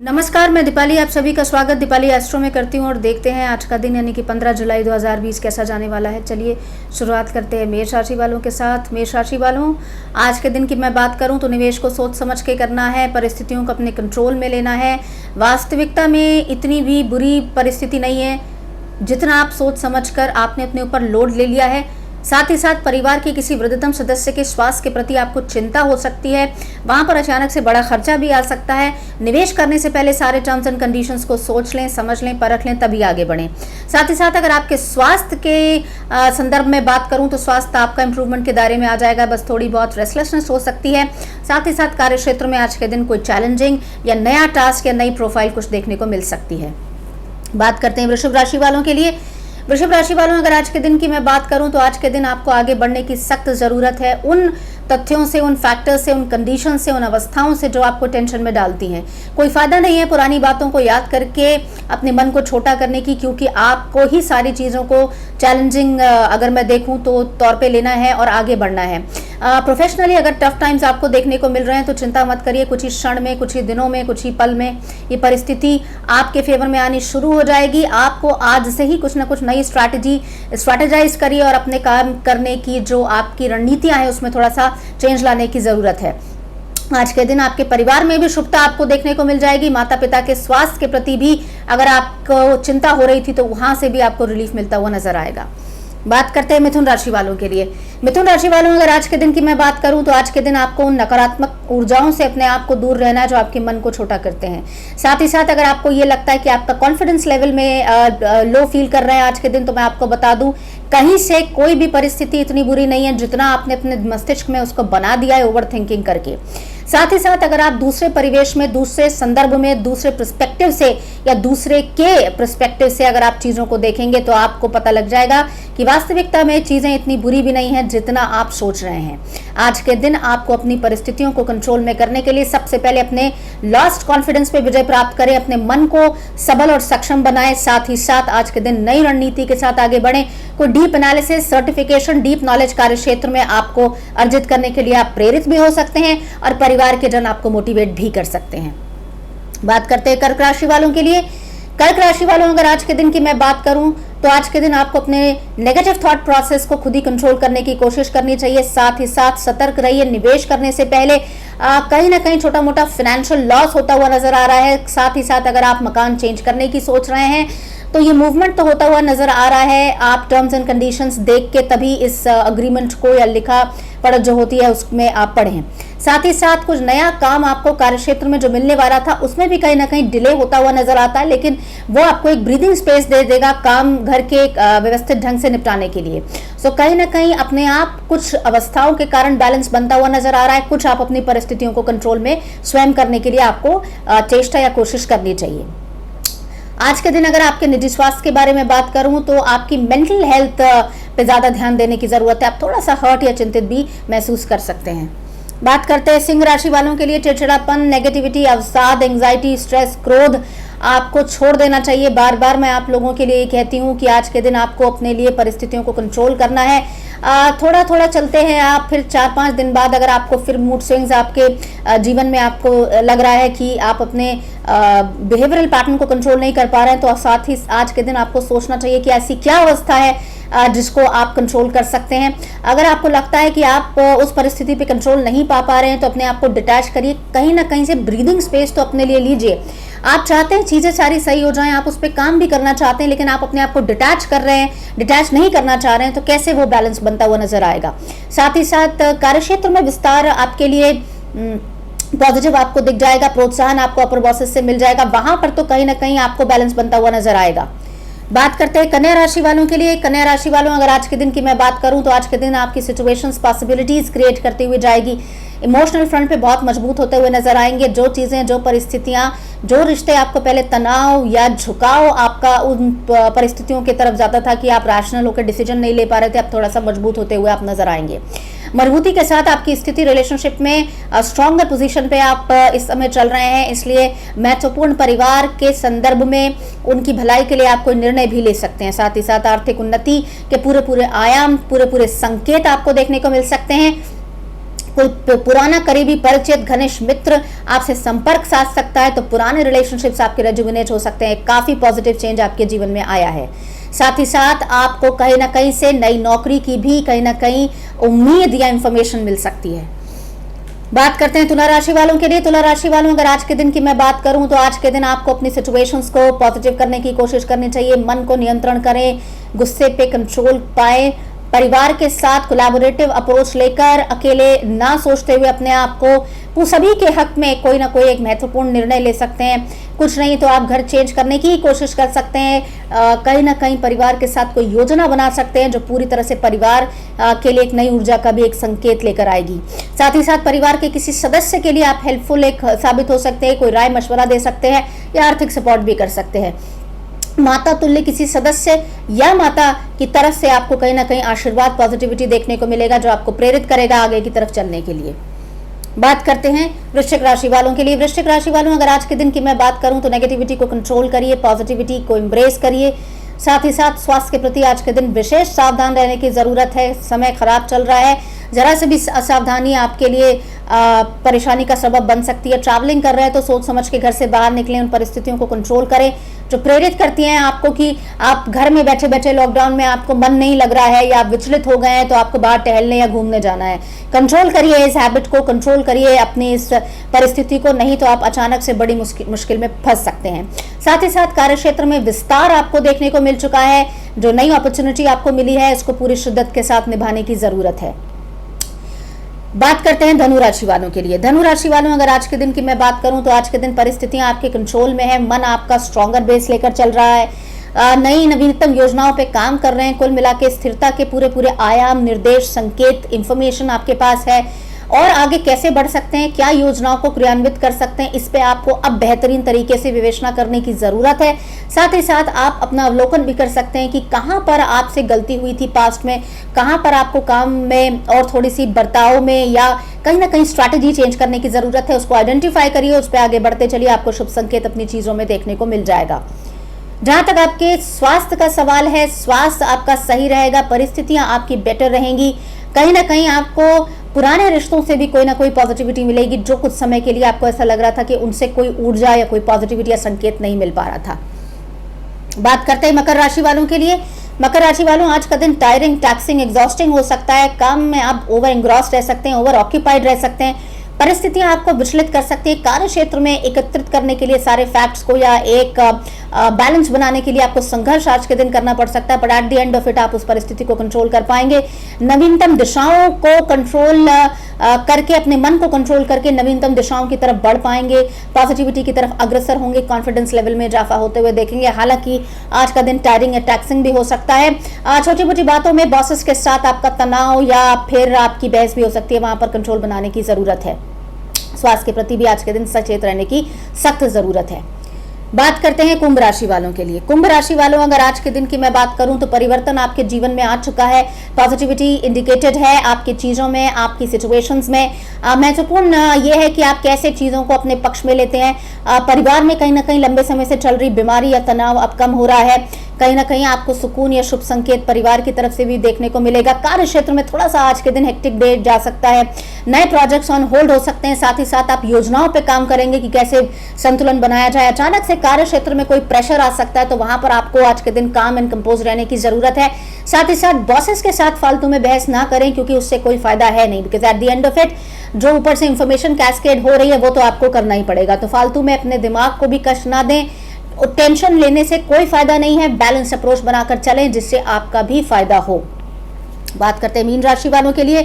नमस्कार, मैं दीपाली आप सभी का स्वागत दीपाली एस्ट्रो में करती हूँ और देखते हैं आज का दिन यानी कि 15 जुलाई 2020 कैसा जाने वाला है। चलिए शुरुआत करते हैं मेष राशि वालों के साथ। मेष राशि वालों, आज के दिन की मैं बात करूँ तो निवेश को सोच समझ के करना है, परिस्थितियों को अपने कंट्रोल में लेना है। वास्तविकता में इतनी भी बुरी परिस्थिति नहीं है जितना आप सोच समझ कर आपने अपने ऊपर लोड ले लिया है। साथ ही साथ परिवार के किसी वृद्धतम सदस्य के स्वास्थ्य के प्रति आपको चिंता हो सकती है, वहां पर अचानक से बड़ा खर्चा भी आ सकता है। निवेश करने से पहले सारे टर्म्स एंड कंडीशंस को सोच लें, समझ लें, परख लें, तभी आगे बढ़ें। साथ ही साथ अगर आपके स्वास्थ्य के संदर्भ में बात करूं तो स्वास्थ्य आपका इंप्रूवमेंट के दायरे में आ जाएगा, बस थोड़ी बहुत रेस्टलेसनेस हो सकती है। साथ ही साथ कार्य क्षेत्र में आज के दिन कोई चैलेंजिंग या नया टास्क या नई प्रोफाइल कुछ देखने को मिल सकती है। बात करते हैं वृषभ राशि वालों के लिए। वृषभ राशि वालों, अगर आज के दिन की मैं बात करूं तो आज के दिन आपको आगे बढ़ने की सख्त ज़रूरत है। उन तथ्यों से, उन फैक्टर्स से, उन कंडीशन से, उन अवस्थाओं से जो आपको टेंशन में डालती हैं। कोई फ़ायदा नहीं है पुरानी बातों को याद करके अपने मन को छोटा करने की, क्योंकि आपको ही सारी चीज़ों को चैलेंजिंग अगर मैं देखूं तो तौर पे लेना है और आगे बढ़ना है। प्रोफेशनली अगर टफ टाइम्स आपको देखने को मिल रहे हैं तो चिंता मत करिए, कुछ ही क्षण में, कुछ ही दिनों में, कुछ ही पल में ये परिस्थिति आपके फेवर में आनी शुरू हो जाएगी। आपको आज से ही कुछ ना कुछ नई स्ट्रैटेजाइज करिए और अपने काम करने की जो आपकी रणनीतियां हैं उसमें थोड़ा सा चेंज लाने की ज़रूरत है। आज के दिन आपके परिवार में भी शुभता आपको देखने को मिल जाएगी। माता पिता के स्वास्थ्य के प्रति भी अगर आपको चिंता हो रही थी तो वहां से भी आपको रिलीफ मिलता हुआ नजर आएगा। बात करते हैं मिथुन राशि वालों के लिए। मिथुन राशि वालों, अगर आज के दिन की मैं बात करूं तो आज के दिन आपको उन नकारात्मक ऊर्जाओं से अपने आप को दूर रहना है जो आपके मन को छोटा करते हैं। साथ ही साथ अगर आपको ये लगता है कि आपका कॉन्फिडेंस लेवल में लो फील कर रहे हैं आज के दिन, तो मैं आपको बता दूं कहीं से कोई भी परिस्थिति इतनी बुरी नहीं है जितना आपने अपने मस्तिष्क में उसको बना दिया है ओवर थिंकिंग करके। साथ ही साथ अगर आप दूसरे परिवेश में, दूसरे संदर्भ में, दूसरे पर्सपेक्टिव से या दूसरे के पर्सपेक्टिव से अगर आप चीज़ों को देखेंगे तो आपको पता लग जाएगा कि वास्तविकता में चीज़ें इतनी बुरी भी नहीं है जितना आप सोच रहे हैं। आज के दिन आपको अपनी परिस्थितियों को कंट्रोल में करने के लिए सबसे पहले अपने लॉस्ट कॉन्फिडेंस पे विजय प्राप्त करें, अपने मन को सबल और सक्षम बनाएं। साथ ही साथ आज के दिन नई रणनीति के साथ आगे बढ़ें। कोई deep analysis, certification, deep knowledge कार्य क्षेत्र में आपको अर्जित करने के लिए आप प्रेरित भी हो सकते हैं और परिवार के जन आपको मोटिवेट भी कर सकते हैं। बात करते हैं कर्क राशि वालों के लिए। कर्क राशि वालों, अगर आज के दिन की मैं बात करूं तो आज के दिन आपको अपने नेगेटिव थॉट प्रोसेस को खुद ही कंट्रोल करने की कोशिश करनी चाहिए। साथ ही साथ सतर्क रहिए। निवेश करने से पहले कहीं ना कहीं छोटा मोटा फाइनेंशियल लॉस होता हुआ नजर आ रहा है। साथ ही साथ अगर आप मकान चेंज करने की सोच रहे हैं तो ये मूवमेंट तो होता हुआ नजर आ रहा है। आप टर्म्स एंड कंडीशंस देख के तभी इस अग्रीमेंट को या लिखा पढ़ जो होती है उसमें आप पढ़ें। साथ ही साथ कुछ नया काम आपको कार्यक्षेत्र में जो मिलने वाला था उसमें भी कहीं ना कहीं डिले होता हुआ नजर आता है, लेकिन वो आपको एक ब्रीदिंग स्पेस दे देगा काम घर के व्यवस्थित ढंग से निपटाने के लिए। सो कहीं ना कहीं अपने आप कुछ अवस्थाओं के कारण बैलेंस बनता हुआ नजर आ रहा है। कुछ आप अपनी परिस्थितियों को कंट्रोल में स्वयं करने के लिए आपको चेष्टा या कोशिश करनी चाहिए। आज के दिन अगर आपके निजी स्वास्थ्य के बारे में बात करूं तो आपकी मेंटल हेल्थ पे ज़्यादा ध्यान देने की ज़रूरत है। आप थोड़ा सा हर्ट या चिंतित भी महसूस कर सकते हैं। बात करते हैं सिंह राशि वालों के लिए। चिड़चिड़ापन, नेगेटिविटी, अवसाद, एंग्जाइटी, स्ट्रेस, क्रोध आपको छोड़ देना चाहिए। बार बार मैं आप लोगों के लिए कहती हूँ कि आज के दिन आपको अपने लिए परिस्थितियों को कंट्रोल करना है। थोड़ा थोड़ा चलते हैं आप, फिर 4-5 दिन बाद अगर आपको फिर मूड स्विंग्स आपके जीवन में आपको लग रहा है कि आप अपने बिहेवियरल पैटर्न को कंट्रोल नहीं कर पा रहे हैं, तो साथ ही आज के दिन आपको सोचना चाहिए कि ऐसी क्या अवस्था है जिसको आप कंट्रोल कर सकते हैं। अगर आपको लगता है कि आप उस परिस्थिति पे कंट्रोल नहीं पा रहे हैं तो अपने आप को डिटैच करिए। कहीं ना कहीं से ब्रीदिंग स्पेस तो अपने लिए लीजिए। आप चाहते हैं चीज़ें सारी सही हो जाएं, आप उस पर काम भी करना चाहते हैं, लेकिन आप अपने आप को डिटैच कर रहे हैं, डिटैच नहीं करना चाह रहे हैं, तो कैसे वो बैलेंस बनता हुआ नजर आएगा। साथ ही साथ कार्यक्षेत्र में विस्तार आपके लिए पॉजिटिव आपको दिख जाएगा। प्रोत्साहन आपको अपर बॉसेस से मिल जाएगा। वहां पर तो कहीं ना कहीं आपको बैलेंस बनता हुआ नजर आएगा। बात करते हैं कन्या राशि वालों के लिए। कन्या राशि वालों, अगर आज के दिन की मैं बात करूं तो आज के दिन आपकी सिचुएशंस पॉसिबिलिटीज क्रिएट करती हुई जाएगी। इमोशनल फ्रंट पे बहुत मजबूत होते हुए नजर आएंगे। जो चीज़ें, जो परिस्थितियां, जो रिश्ते आपको पहले तनाव या झुकाव आपका उन परिस्थितियों की तरफ जाता था कि आप रैशनल होकर डिसीजन नहीं ले पा रहे थे, अब थोड़ा सा मजबूत होते हुए आप नजर आएंगे। मजबूती के साथ आपकी स्थिति रिलेशनशिप में स्ट्रॉन्गर पोजीशन पे आप इस समय चल रहे हैं, इसलिए महत्वपूर्ण परिवार के संदर्भ में उनकी भलाई के लिए आप कोई निर्णय भी ले सकते हैं। साथ ही साथ आर्थिक उन्नति के पूरे आयाम, पूरे संकेत आपको देखने को मिल सकते हैं। कोई पुराना करीबी परिचित घनिष्ठ मित्र आपसे संपर्क साध सकता है, तो पुराने रिलेशनशिप्स आपके रेजुविनेट हो सकते हैं। काफी पॉजिटिव चेंज आपके जीवन में आया है। साथ ही साथ आपको कहीं ना कहीं से नई नौकरी की भी कहीं ना कहीं उम्मीद या इंफॉर्मेशन मिल सकती है। बात करते हैं तुला राशि वालों के लिए। तुला राशि वालों, अगर आज के दिन की मैं बात करूं तो आज के दिन आपको अपनी सिचुएशंस को पॉजिटिव करने की कोशिश करनी चाहिए। मन को नियंत्रण करें, गुस्से पे कंट्रोल पाए, परिवार के साथ कोलैबोरेटिव अप्रोच लेकर अकेले ना सोचते हुए अपने आप को सभी के हक में कोई ना कोई एक महत्वपूर्ण निर्णय ले सकते हैं। कुछ नहीं तो आप घर चेंज करने की कोशिश कर सकते हैं। कहीं ना कहीं परिवार के साथ कोई योजना बना सकते हैं जो पूरी तरह से परिवार के लिए एक नई ऊर्जा का भी एक संकेत लेकर आएगी। साथ ही साथ परिवार के किसी सदस्य के लिए आप हेल्पफुल एक साबित हो सकते हैं, कोई राय मशवरा दे सकते हैं या आर्थिक सपोर्ट भी कर सकते हैं। माता तुल्य किसी सदस्य या माता की तरफ से आपको कहीं ना कहीं आशीर्वाद, पॉजिटिविटी देखने को मिलेगा जो आपको प्रेरित करेगा आगे की तरफ चलने के लिए। बात करते हैं वृश्चिक राशि वालों के लिए। वृश्चिक राशि वालों, अगर आज के दिन की मैं बात करूं तो नेगेटिविटी को कंट्रोल करिए, पॉजिटिविटी को एम्ब्रेस करिए। साथ ही साथ स्वास्थ्य के प्रति आज के दिन विशेष सावधान रहने की जरूरत है। समय खराब चल रहा है, जरा से भी असावधानी आपके लिए परेशानी का सबब बन सकती है। ट्रैवलिंग कर रहे हैं तो सोच समझ के घर से बाहर निकलें, उन परिस्थितियों को कंट्रोल करें जो प्रेरित करती हैं आपको कि आप घर में बैठे बैठे लॉकडाउन में आपको मन नहीं लग रहा है या आप विचलित हो गए हैं तो आपको बाहर टहलने या घूमने जाना है। कंट्रोल करिए इस हैबिट को, कंट्रोल करिए अपनी इस परिस्थिति को, नहीं तो आप अचानक से बड़ी मुश्किल में फंस सकते हैं। साथ ही साथ कार्य क्षेत्र में विस्तार आपको देखने को मिल चुका है। जो नई अपॉर्चुनिटी आपको मिली है इसको पूरी शिद्दत के साथ निभाने की जरूरत है। बात करते हैं धनु राशि वालों के लिए। धनु राशि वालों, अगर आज के दिन की मैं बात करूं तो आज के दिन परिस्थितियां आपके कंट्रोल में है। मन आपका स्ट्रॉन्गर बेस लेकर चल रहा है, नई नवीनतम योजनाओं पे काम कर रहे हैं। कुल मिला के स्थिरता के पूरे आयाम, निर्देश, संकेत, इंफॉर्मेशन आपके पास है और आगे कैसे बढ़ सकते हैं, क्या योजनाओं को क्रियान्वित कर सकते हैं, इस पे आपको अब बेहतरीन तरीके से विवेचना करने की जरूरत है। साथ ही साथ आप अपना अवलोकन भी कर सकते हैं कि कहां पर आपसे गलती हुई थी पास्ट में, कहां पर आपको काम में और थोड़ी सी बर्ताव में या कहीं ना कहीं स्ट्रैटेजी चेंज करने की जरूरत है। उसको आइडेंटिफाई करिए, उस पर आगे बढ़ते चलिए, आपको शुभ संकेत अपनी चीजों में देखने को मिल जाएगा। जहां तक आपके स्वास्थ्य का सवाल है, स्वास्थ्य आपका सही रहेगा, परिस्थितियां आपकी बेटर रहेंगी। कहीं ना कहीं आपको पुराने रिश्तों से भी कोई ना कोई पॉजिटिविटी मिलेगी जो कुछ समय के लिए आपको ऐसा लग रहा था कि उनसे कोई ऊर्जा या कोई पॉजिटिविटी या संकेत नहीं मिल पा रहा था। बात करते हैं मकर राशि वालों के लिए। मकर राशि वालों, आज का दिन टायरिंग, टैक्सिंग, एग्जॉस्टिंग हो सकता है। काम में आप ओवर एंग्रॉस्ड रह सकते हैं, ओवर ऑक्यूपाइड रह सकते हैं। परिस्थितियां आपको विचलित कर सकती है। कार्य क्षेत्र में एकत्रित करने के लिए सारे फैक्ट्स को या एक बैलेंस बनाने के लिए आपको संघर्ष आज के दिन करना पड़ सकता है, but at the end of it आप उस परिस्थिति को कंट्रोल कर पाएंगे। नवीनतम दिशाओं को कंट्रोल करके, अपने मन को कंट्रोल करके नवीनतम दिशाओं की तरफ बढ़ पाएंगे, पॉजिटिविटी की तरफ अग्रसर होंगे, कॉन्फिडेंस लेवल में इजाफा होते हुए देखेंगे। हालांकि आज का दिन टायरिंग या टैक्सिंग भी हो सकता है। छोटी मोटी बातों में बॉसेस के साथ आपका तनाव या फिर आपकी बहस भी हो सकती है, वहां पर कंट्रोल बनाने की जरूरत है। स्वास्थ्य के प्रति भी आज के दिन सचेत रहने की सख्त जरूरत है। बात करते हैं कुंभ राशि वालों के लिए। कुंभ राशि वालों, अगर आज के दिन की मैं बात करूं तो परिवर्तन आपके जीवन में आ चुका है। पॉजिटिविटी इंडिकेटेड है आपकी चीजों में, आपकी सिचुएशंस में। महत्वपूर्ण यह है कि आप कैसे चीजों को अपने पक्ष में लेते हैं। परिवार में कहीं ना कहीं लंबे समय से चल रही बीमारी या तनाव अब कम हो रहा है। कहीं ना कहीं आपको सुकून या शुभ संकेत परिवार की तरफ से भी देखने को मिलेगा। कार्य क्षेत्र में थोड़ा सा आज के दिन हेक्टिक डे जा सकता है। नए प्रोजेक्ट्स ऑन होल्ड हो सकते हैं। साथ ही साथ आप योजनाओं पे काम करेंगे कि कैसे संतुलन बनाया जाए। अचानक से कार्य क्षेत्र में कोई प्रेशर आ सकता है, तो वहां पर आपको आज के दिन काम एंड कंपोज रहने की जरूरत है। साथ ही साथ बॉसेस के साथ फालतू में बहस ना करें, क्योंकि उससे कोई फायदा है नहीं। Because at the end of it जो ऊपर से इंफॉर्मेशन कैस्केड हो रही है वो तो आपको करना ही पड़ेगा। तो फालतू में अपने दिमाग को भी कष्ट ना दें, टेंशन लेने से कोई फायदा नहीं है। बैलेंस अप्रोच बनाकर चलें जिससे आपका भी फायदा हो। बात करते हैं मीन राशि वालों के लिए।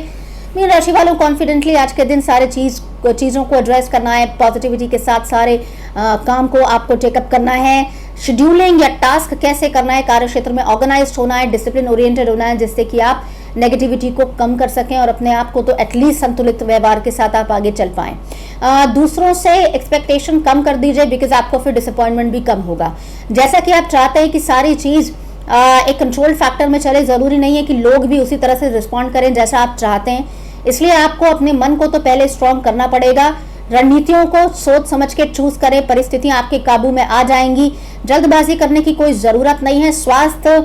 मीन राशि वालों, कॉन्फिडेंटली आज के दिन सारे चीज़ों को एड्रेस करना है। पॉजिटिविटी के साथ सारे काम को आपको टेकअप करना है। शेड्यूलिंग या टास्क कैसे करना है, कार्य क्षेत्र में ऑर्गेनाइज्ड होना है, डिसिप्लिन ओरिएंटेड होना है, जिससे कि आप नेगेटिविटी को कम कर सकें और अपने आप को तो एटलीस्ट संतुलित व्यवहार के साथ आप आगे चल पाएं। दूसरों से एक्सपेक्टेशन कम कर दीजिए, बिकॉज आपको फिर डिसअपॉइंटमेंट भी कम होगा। जैसा कि आप चाहते हैं कि सारी चीज़ एक कंट्रोल फैक्टर में चले, ज़रूरी नहीं है कि लोग भी उसी तरह से रिस्पॉन्ड करें जैसा आप चाहते हैं। इसलिए आपको अपने मन को तो पहले स्ट्रॉन्ग करना पड़ेगा। रणनीतियों को सोच समझ के चूज करें, परिस्थितियां आपके काबू में आ जाएंगी। जल्दबाजी करने की कोई जरूरत नहीं है। स्वास्थ्य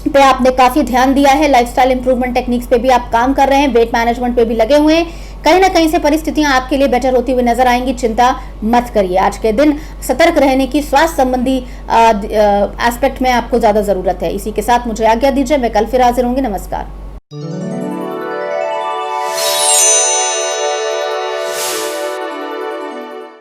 पे आपने काफी ध्यान दिया है, लाइफस्टाइल इंप्रूवमेंट टेक्निक्स पे भी आप काम कर रहे हैं, वेट मैनेजमेंट पे भी लगे हुए हैं। कहीं ना कहीं से परिस्थितियां आपके लिए बेटर होती हुई नजर आएंगी, चिंता मत करिए। आज के दिन सतर्क रहने की स्वास्थ्य संबंधी एस्पेक्ट में आपको ज्यादा जरूरत है। इसी के साथ मुझे आज्ञा दीजिए, मैं कल फिर हाजिर होंगी। नमस्कार।